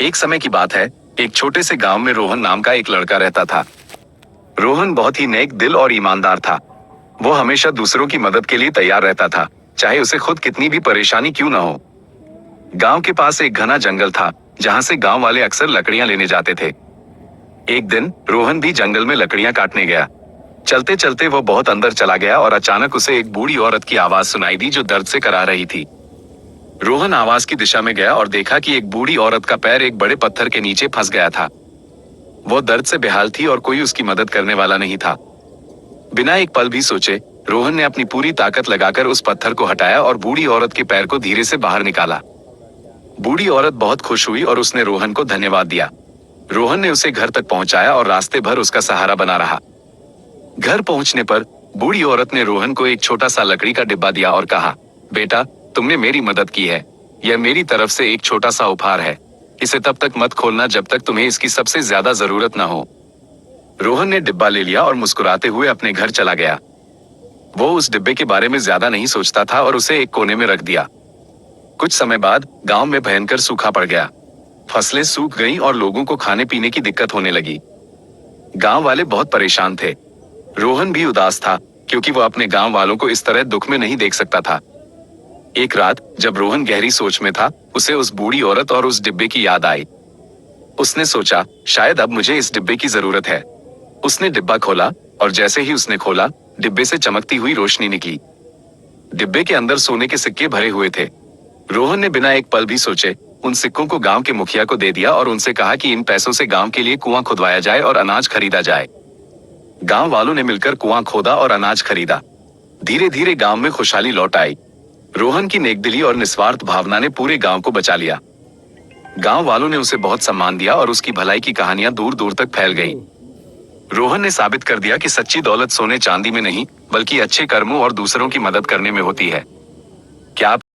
एक समय की बात है, एक छोटे से गांव में रोहन नाम का एक लड़का रहता था। रोहन बहुत ही नेक दिल और ईमानदार था। वो हमेशा दूसरों की मदद के लिए तैयार रहता था, चाहे उसे खुद कितनी भी परेशानी क्यों न हो। गांव के पास एक घना जंगल था, जहां से गांव वाले अक्सर लकड़ियां लेने जाते थे। एक दिन रोहन भी जंगल में लकड़ियां काटने गया। चलते चलते वो बहुत अंदर चला गया और अचानक उसे एक बूढ़ी औरत की आवाज सुनाई दी जो दर्द से करा रही थी। रोहन आवाज की दिशा में गया और देखा कि एक बूढ़ी औरत का पैर एक बड़े पत्थर के नीचे फंस गया था। वो दर्द से बेहाल थी और कोई उसकी मदद करने वाला नहीं था। बिना एक पल भी सोचे रोहन ने अपनी पूरी ताकत लगाकर उस पत्थर को हटाया और बूढ़ी औरत के पैर को धीरे से बाहर निकाला। बूढ़ी औरत बहुत खुश हुई और उसने रोहन को धन्यवाद दिया। रोहन ने उसे घर तक पहुंचाया और रास्ते भर उसका सहारा बना रहा। घर पहुंचने पर बूढ़ी औरत ने रोहन को एक छोटा सा लकड़ी का डिब्बा दिया और कहा, बेटा, तुमने मेरी मदद की है। यह मेरी तरफ से एक छोटा सा उपहार है। इसे तब तक मत खोलना जब तक तुम्हें इसकी सबसे ज्यादा जरूरत न हो। रोहन ने डिब्बा ले लिया और मुस्कुराते हुए अपने घर चला गया। वो उस डिब्बे के बारे में ज्यादा नहीं सोचता था और उसे एक कोने में रख दिया। कुछ समय बाद गांव में भयंकर सूखा पड़ गया। फसलें सूख गईं और लोगों को खाने पीने की दिक्कत होने लगी। गांव वाले बहुत परेशान थे। रोहन भी उदास था, क्योंकि वो अपने गांव वालों को इस तरह दुख में नहीं देख सकता था। एक रात जब रोहन गहरी सोच में था, उसे उस बूढ़ी औरत और उस डिब्बे की याद आई। उसने सोचा, शायद अब मुझे इस डिब्बे की जरूरत है। उसने डिब्बा खोला और जैसे ही उसने खोला, डिब्बे से चमकती हुई रोशनी निकली। डिब्बे के अंदर सोने के सिक्के भरे हुए थे। रोहन ने बिना एक पल भी सोचे उन सिक्कों को गांव के मुखिया को दे दिया और उनसे कहा कि इन पैसों से गांव के लिए कुआं खुदवाया जाए और अनाज खरीदा जाए। गांव वालों ने मिलकर कुआं खोदा और अनाज खरीदा। धीरे धीरे गांव में खुशहाली लौट आई। रोहन की नेकदिली और निस्वार्थ भावना ने पूरे गांव को बचा लिया। गांव वालों ने उसे बहुत सम्मान दिया और उसकी भलाई की कहानियां दूर दूर तक फैल गईं। रोहन ने साबित कर दिया कि सच्ची दौलत सोने चांदी में नहीं, बल्कि अच्छे कर्मों और दूसरों की मदद करने में होती है। क्या आप